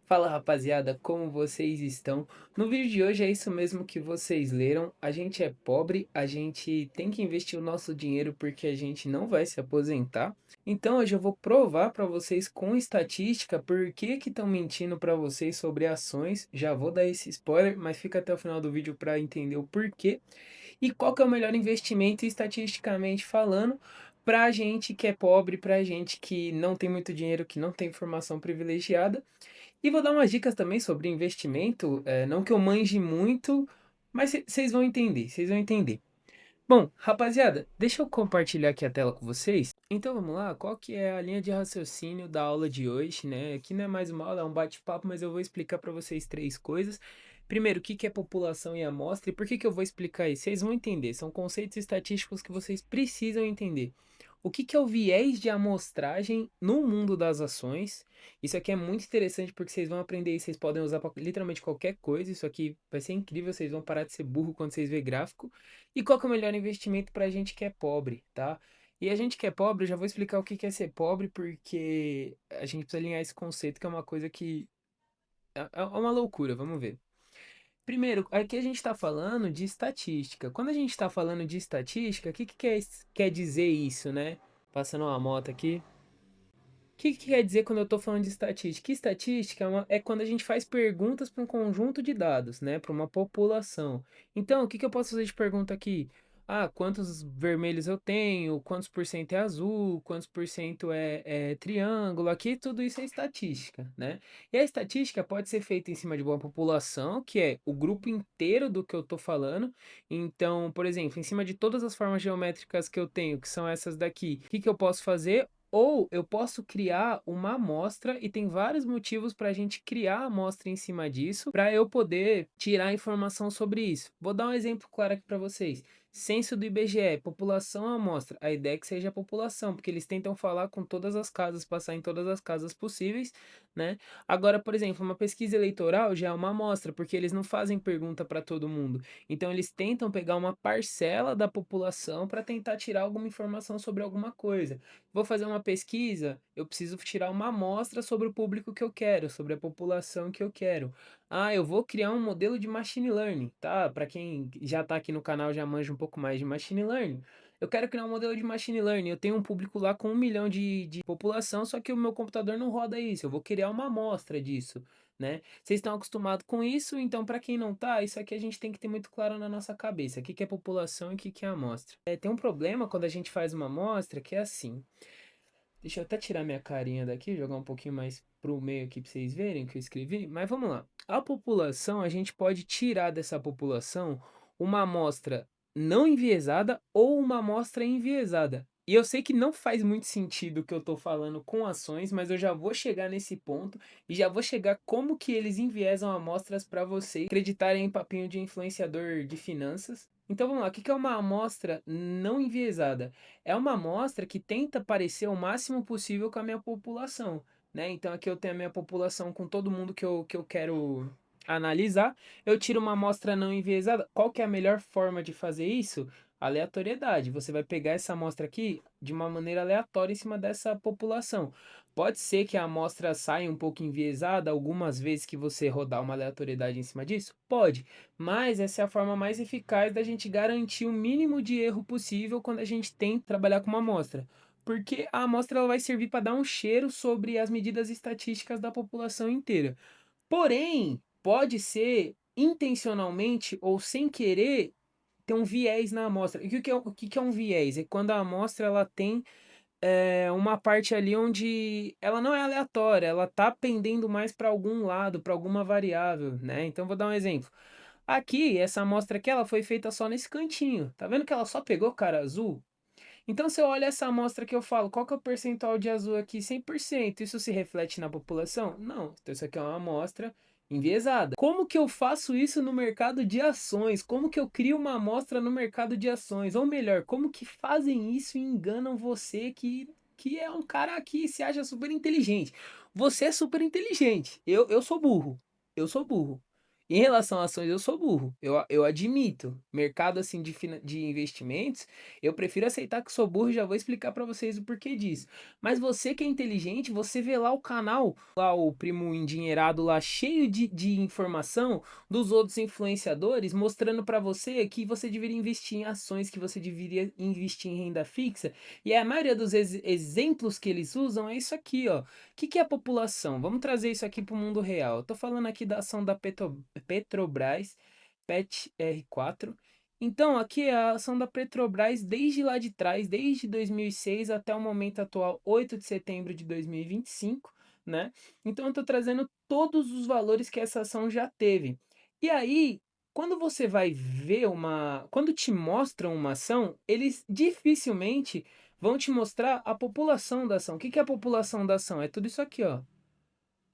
Fala rapaziada, como vocês estão? No vídeo de hoje é isso mesmo que vocês leram. A gente é pobre, a gente tem que investir o nosso dinheiro porque a gente não vai se aposentar. Então hoje eu vou provar para vocês com estatística por que que estão mentindo para vocês sobre ações. Já vou dar esse spoiler, mas fica até o final do vídeo para entender o porquê. E qual que é o melhor investimento estatisticamente falando para gente que é pobre, para gente que não tem muito dinheiro, que não tem informação privilegiada. E vou dar umas dicas também sobre investimento, não que eu manje muito, mas vocês vão entender, vocês vão entender. Bom, rapaziada, deixa eu compartilhar aqui a tela com vocês. Então vamos lá, qual que é a linha de raciocínio da aula de hoje, né? Aqui não é mais uma aula, é um bate-papo, mas eu vou explicar para vocês três coisas. Primeiro, o que que é população e amostra e por que que eu vou explicar isso? Vocês vão entender, são conceitos estatísticos que vocês precisam entender. O que que é o viés de amostragem no mundo das ações? Isso aqui é muito interessante porque vocês vão aprender e vocês podem usar para literalmente qualquer coisa. Isso aqui vai ser incrível, vocês vão parar de ser burro quando vocês verem gráfico. E qual que é o melhor investimento para a gente que é pobre, tá? E a gente que é pobre, eu já vou explicar o que que é ser pobre, porque a gente precisa alinhar esse conceito, que é uma coisa que é uma loucura, vamos ver. Primeiro, aqui a gente está falando de estatística. Quando a gente está falando de estatística, o que que quer dizer isso, né? Passando uma moto aqui. O que que quer dizer quando eu estou falando de estatística? Estatística é quando a gente faz perguntas para um conjunto de dados, né? Para uma população. Então, o que que eu posso fazer de pergunta aqui? Ah, quantos vermelhos eu tenho? Quantos por cento é azul? Quantos por cento é triângulo? Aqui tudo isso é estatística, né? E a estatística pode ser feita em cima de uma população, que é o grupo inteiro do que eu estou falando. Então, por exemplo, em cima de todas as formas geométricas que eu tenho, que são essas daqui, o que que eu posso fazer? Ou eu posso criar uma amostra e tem vários motivos para a gente criar a amostra em cima disso, para eu poder tirar informação sobre isso. Vou dar um exemplo claro aqui para vocês. Censo do IBGE, população amostra. A ideia é que seja a população, porque eles tentam falar com todas as casas, passar em todas as casas possíveis, né? Agora, por exemplo, uma pesquisa eleitoral já é uma amostra, porque eles não fazem pergunta para todo mundo. Então, eles tentam pegar uma parcela da população para tentar tirar alguma informação sobre alguma coisa. Vou fazer uma pesquisa, eu preciso tirar uma amostra sobre o público que eu quero, sobre a população que eu quero. Ah, eu vou criar um modelo de machine learning, tá? Para quem já está aqui no canal já manja um pouco mais de machine learning. Eu quero criar um modelo de machine learning. Eu tenho um público lá com 1 milhão de população, só que o meu computador não roda isso. Eu vou criar uma amostra disso, né? Vocês estão acostumados com isso, então para quem não tá, isso aqui a gente tem que ter muito claro na nossa cabeça. O que que é população e o que que é amostra. Tem um problema quando a gente faz uma amostra que é assim. Deixa eu até tirar minha carinha daqui, jogar um pouquinho mais pro meio aqui pra vocês verem o que eu escrevi. Mas vamos lá. A população, a gente pode tirar dessa população uma amostra não enviesada ou uma amostra enviesada. E eu sei que não faz muito sentido o que eu tô falando com ações, mas eu já vou chegar nesse ponto e já vou chegar como que eles enviesam amostras para vocês acreditarem em papinho de influenciador de finanças. Então vamos lá, o que que é uma amostra não enviesada? É uma amostra que tenta parecer o máximo possível com a minha população, né? Então aqui eu tenho a minha população com todo mundo que eu quero analisar. Eu tiro uma amostra não enviesada. Qual que é a melhor forma de fazer isso? Aleatoriedade. Você vai pegar essa amostra aqui de uma maneira aleatória em cima dessa população. Pode ser que a amostra saia um pouco enviesada algumas vezes que você rodar uma aleatoriedade em cima disso? Pode. Mas essa é a forma mais eficaz da gente garantir o mínimo de erro possível quando a gente tem que trabalhar com uma amostra. Porque a amostra ela vai servir para dar um cheiro sobre as medidas estatísticas da população inteira. Porém, pode ser intencionalmente ou sem querer ter um viés na amostra. E o que que é um viés? É quando a amostra ela tem uma parte ali onde ela não é aleatória, ela tá pendendo mais para algum lado, para alguma variável, né? Então vou dar um exemplo. Aqui, essa amostra aqui, ela foi feita só nesse cantinho. Tá vendo que ela só pegou cara azul? Então, se eu olho essa amostra que eu falo, qual que é o percentual de azul aqui? 100%. Isso se reflete na população? Não. Então, isso aqui é uma amostra enviesada. Como que eu faço isso no mercado de ações? Como que eu crio uma amostra no mercado de ações? Ou melhor, como que fazem isso e enganam você que é um cara que se acha super inteligente? Você é super inteligente. Eu sou burro. Eu sou burro. Em relação a ações, eu sou burro, eu admito. Mercado, assim, de investimentos, eu prefiro aceitar que sou burro e já vou explicar para vocês o porquê disso. Mas você que é inteligente, você vê lá o canal, lá o primo endinheirado lá, cheio de informação dos outros influenciadores, mostrando para você que você deveria investir em ações, que você deveria investir em renda fixa. E a maioria dos exemplos que eles usam é isso aqui, ó. Que é a população? Vamos trazer isso aqui para o mundo real. Eu tô falando aqui da ação da Petrobras, PET R4. Então, aqui é a ação da Petrobras desde lá de trás, desde 2006 até o momento atual, 8 de setembro de 2025, né? Então, eu tô trazendo todos os valores que essa ação já teve. E aí, quando você vai ver quando te mostram uma ação, eles dificilmente vão te mostrar a população da ação. O que é a população da ação? É tudo isso aqui, ó.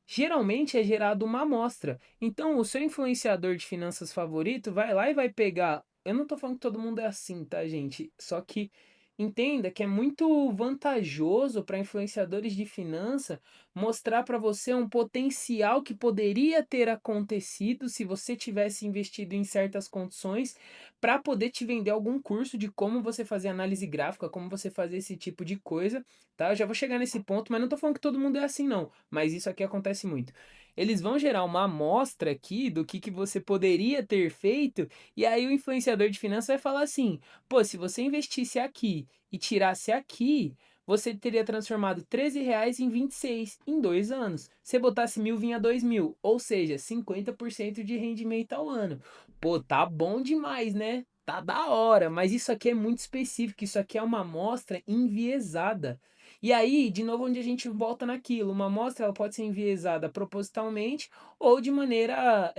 Geralmente é gerado uma amostra. Então, o seu influenciador de finanças favorito vai lá e vai pegar. Eu não tô falando que todo mundo é assim, tá, gente? Só que entenda que é muito vantajoso para influenciadores de finança mostrar para você um potencial que poderia ter acontecido se você tivesse investido em certas condições para poder te vender algum curso de como você fazer análise gráfica, como você fazer esse tipo de coisa, tá? Eu já vou chegar nesse ponto, mas não tô falando que todo mundo é assim, não. Mas isso aqui acontece muito. Eles vão gerar uma amostra aqui do que você poderia ter feito, e aí o influenciador de finanças vai falar assim: pô, se você investisse aqui e tirasse aqui, você teria transformado R$ 13 em 26 em 2 anos. Se botasse 1.000, vinha 2.000, ou seja, 50% de rendimento ao ano. Pô, tá bom demais, né? Tá da hora, mas isso aqui é muito específico, isso aqui é uma amostra enviesada. E aí, de novo, onde a gente volta naquilo, uma amostra ela pode ser enviesada propositalmente ou de maneira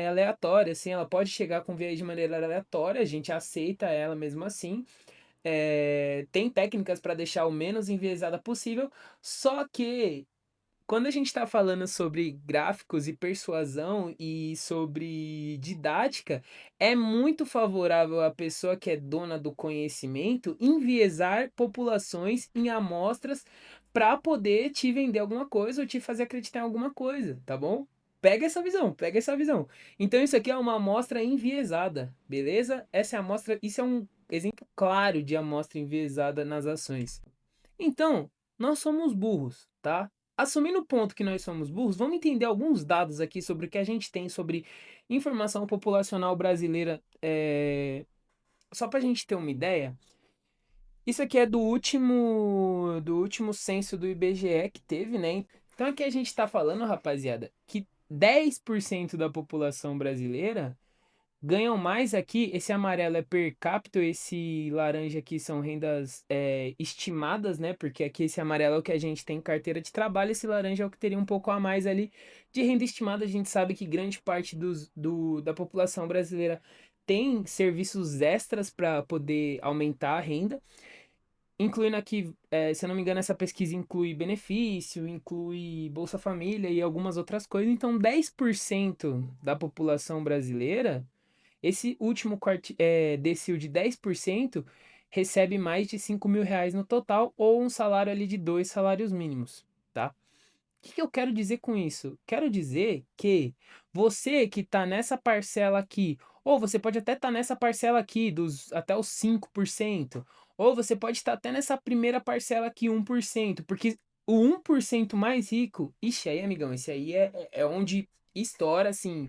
aleatória, assim, ela pode chegar com viés de maneira aleatória, a gente aceita ela mesmo assim. Tem técnicas para deixar o menos enviesada possível, só que quando a gente está falando sobre gráficos e persuasão e sobre didática, é muito favorável à pessoa que é dona do conhecimento enviesar populações em amostras para poder te vender alguma coisa ou te fazer acreditar em alguma coisa, tá bom? Pega essa visão, pega essa visão. Então isso aqui é uma amostra enviesada, beleza? Essa é a amostra, isso é um exemplo claro de amostra enviesada nas ações. Então, nós somos burros, tá? Assumindo o ponto que nós somos burros, vamos entender alguns dados aqui sobre o que a gente tem sobre informação populacional brasileira. Só para a gente ter uma ideia, isso aqui é do último censo do IBGE que teve, né? Então aqui a gente está falando, rapaziada, que 10% da população brasileira ganham mais aqui. Esse amarelo é per capita, esse laranja aqui são rendas estimadas, né? Porque aqui esse amarelo é o que a gente tem em carteira de trabalho, esse laranja é o que teria um pouco a mais ali de renda estimada. A gente sabe que grande parte da população brasileira tem serviços extras para poder aumentar a renda. Incluindo aqui, se eu não me engano, essa pesquisa inclui benefício, inclui Bolsa Família e algumas outras coisas. Então, 10% da população brasileira, esse último decil de 10% recebe mais de R$ 5.000 no total, ou um salário ali de 2 salários mínimos, tá? O que eu quero dizer com isso? Quero dizer que você que está nessa parcela aqui, ou você pode até estar nessa parcela aqui, até os 5%, ou você pode estar até nessa primeira parcela aqui, 1%, porque o 1% mais rico, ixi, aí, amigão, esse aí é onde estoura, assim.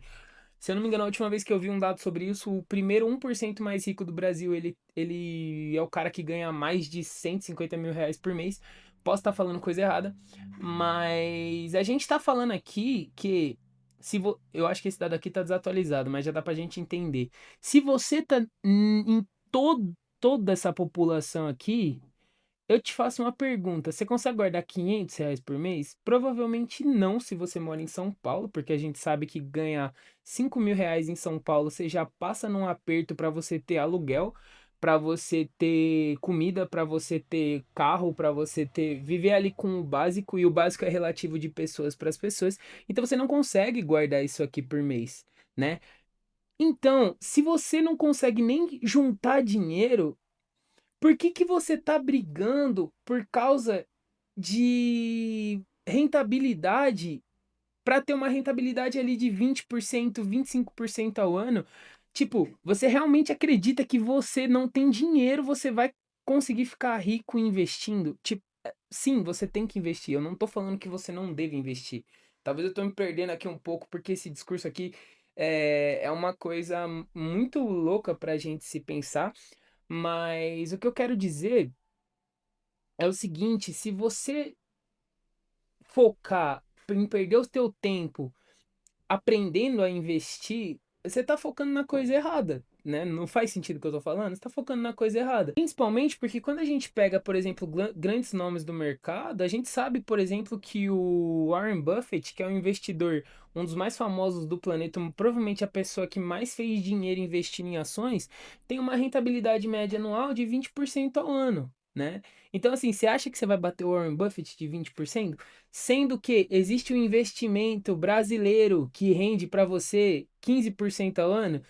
Se eu não me engano, a última vez que eu vi um dado sobre isso, o primeiro 1% mais rico do Brasil, ele é o cara que ganha mais de R$ 150.000 por mês. Posso estar falando coisa errada, mas a gente está falando aqui que eu acho que esse dado aqui tá desatualizado, mas já dá pra gente entender. Se você tá em toda essa população aqui, eu te faço uma pergunta: você consegue guardar R$ 500 por mês? Provavelmente não, se você mora em São Paulo, porque a gente sabe que ganhar R$ 5.000 em São Paulo, você já passa num aperto para você ter aluguel, para você ter comida, para você ter carro, para você viver ali com o básico, e o básico é relativo de pessoas para as pessoas. Então você não consegue guardar isso aqui por mês, né? Então, se você não consegue nem juntar dinheiro, por que você tá brigando por causa de rentabilidade para ter uma rentabilidade ali de 20%, 25% ao ano. Tipo, você realmente acredita que você não tem dinheiro, você vai conseguir ficar rico investindo? Tipo, sim, você tem que investir. Eu não tô falando que você não deve investir. Talvez eu tô me perdendo aqui um pouco, porque esse discurso aqui é uma coisa muito louca pra gente se pensar. Mas o que eu quero dizer é o seguinte: se você focar em perder o teu tempo aprendendo a investir, você tá focando na coisa errada, né? Não faz sentido o que eu tô falando? Você tá focando na coisa errada. Principalmente porque quando a gente pega, por exemplo, grandes nomes do mercado, a gente sabe, por exemplo, que o Warren Buffett, que é um investidor, um dos mais famosos do planeta, provavelmente a pessoa que mais fez dinheiro investindo em ações, tem uma rentabilidade média anual de 20% ao ano, né? Então, assim, você acha que você vai bater o Warren Buffett de 20%? Sendo que existe um investimento brasileiro que rende para você 15% ao ano.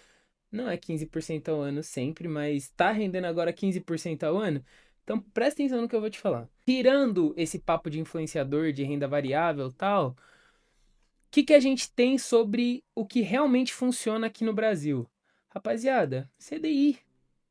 Não é 15% ao ano sempre, mas está rendendo agora 15% ao ano. Então presta atenção no que eu vou te falar. Tirando esse papo de influenciador, de renda variável e tal, o que a gente tem sobre o que realmente funciona aqui no Brasil? Rapaziada, CDI.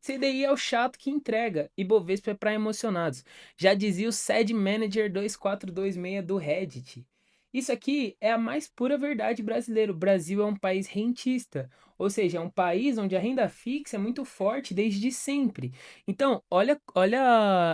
CDI é o chato que entrega. Ibovespa é para emocionados. Já dizia o SED Manager 2426 do Reddit. Isso aqui é a mais pura verdade brasileira. O Brasil é um país rentista. Ou seja, é um país onde a renda fixa é muito forte desde sempre. Então, olha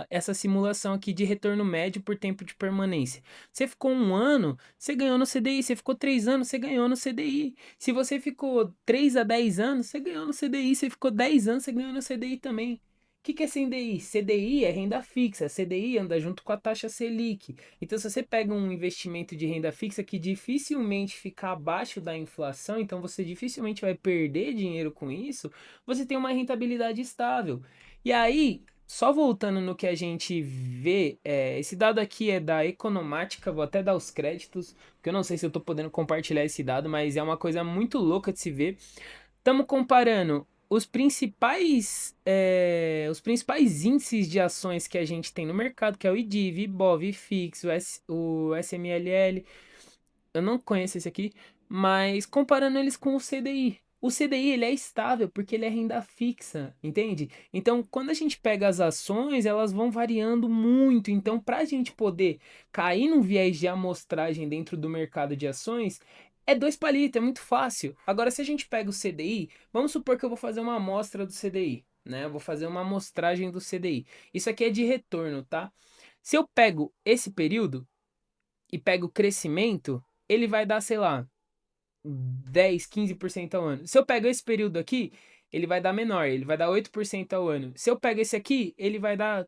essa simulação aqui de retorno médio por tempo de permanência. Você ficou um ano, você ganhou no CDI. Você ficou 3 anos, você ganhou no CDI. Se você ficou 3 a 10 anos, você ganhou no CDI. Você ficou 10 anos, você ganhou no CDI também. O que é CDI? CDI é renda fixa. CDI anda junto com a taxa Selic. Então, se você pega um investimento de renda fixa que dificilmente fica abaixo da inflação, então você dificilmente vai perder dinheiro com isso, você tem uma rentabilidade estável. E aí, só voltando no que a gente vê, esse dado aqui é da Economática, vou até dar os créditos, porque eu não sei se eu estou podendo compartilhar esse dado, mas é uma coisa muito louca de se ver. Estamos comparando os principais índices de ações que a gente tem no mercado, que é o IDIV, IBOV, IFIX, o SMLL. Eu não conheço esse aqui, mas comparando eles com o CDI. O CDI ele é estável porque ele é renda fixa, entende? Então, quando a gente pega as ações, elas vão variando muito. Então, para a gente poder cair num viés de amostragem dentro do mercado de ações, é dois palitos, é muito fácil. Agora, se a gente pega o CDI, vamos supor que eu vou fazer uma amostra do CDI, né? Eu vou fazer uma amostragem do CDI. Isso aqui é de retorno, tá? Se eu pego esse período e pego o crescimento, ele vai dar, sei lá, 10, 15% ao ano. Se eu pego esse período aqui, ele vai dar menor, ele vai dar 8% ao ano. Se eu pego esse aqui, ele vai dar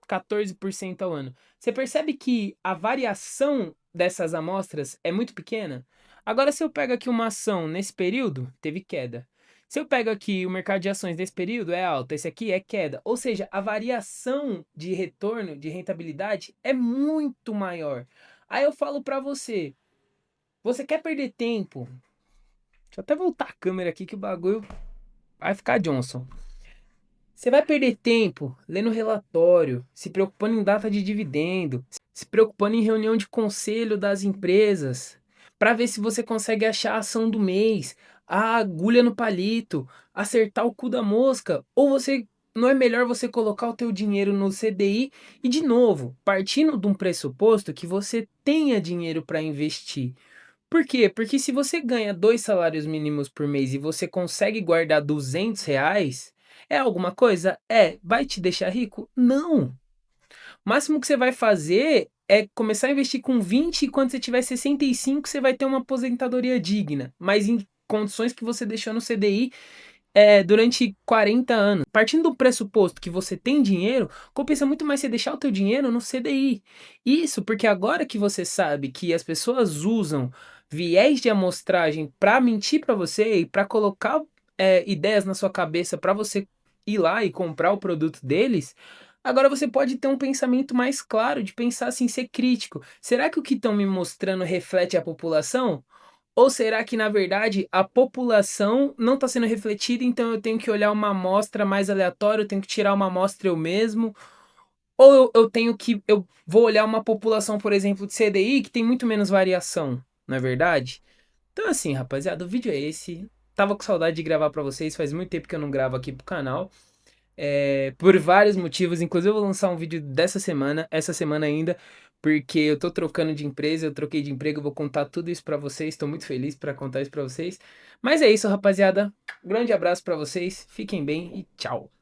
14% ao ano. Você percebe que a variação dessas amostras é muito pequena? Agora, se eu pego aqui uma ação nesse período, teve queda. Se eu pego aqui o mercado de ações nesse período, é alta, esse aqui é queda. Ou seja, a variação de retorno, de rentabilidade, é muito maior. Aí eu falo para você, você quer perder tempo? Deixa eu até voltar a câmera aqui que o bagulho vai ficar Johnson. Você vai perder tempo lendo relatório, se preocupando em data de dividendo, se preocupando em reunião de conselho das empresas, para ver se você consegue achar a ação do mês, a agulha no palito, acertar o cu da mosca, ou você não é melhor você colocar o teu dinheiro no CDI e de novo, partindo de um pressuposto que você tenha dinheiro para investir. Por quê? Porque se você ganha 2 salários mínimos por mês e você consegue guardar R$ 200, é alguma coisa? É. Vai te deixar rico? Não. O máximo que você vai fazer é começar a investir com 20 e quando você tiver 65 você vai ter uma aposentadoria digna, mas em condições que você deixou no CDI durante 40 anos. Partindo do pressuposto que você tem dinheiro, compensa muito mais você deixar o teu dinheiro no CDI. Isso porque agora que você sabe que as pessoas usam viés de amostragem para mentir para você e para colocar ideias na sua cabeça para você ir lá e comprar o produto deles, agora você pode ter um pensamento mais claro de pensar assim, ser crítico. Será que o que estão me mostrando reflete a população? Ou será que, na verdade, a população não está sendo refletida, então eu tenho que olhar uma amostra mais aleatória, eu tenho que tirar uma amostra eu mesmo? Ou eu vou olhar uma população, por exemplo, de CDI que tem muito menos variação? não é verdade? Então assim, rapaziada, o vídeo é esse. Tava com saudade de gravar pra vocês, faz muito tempo que eu não gravo aqui pro canal. Por vários motivos, inclusive eu vou lançar um vídeo dessa semana, essa semana ainda, porque eu tô trocando de empresa, eu troquei de emprego, eu vou contar tudo isso pra vocês, tô muito feliz pra contar isso pra vocês. Mas é isso, rapaziada. Grande abraço pra vocês, fiquem bem e tchau.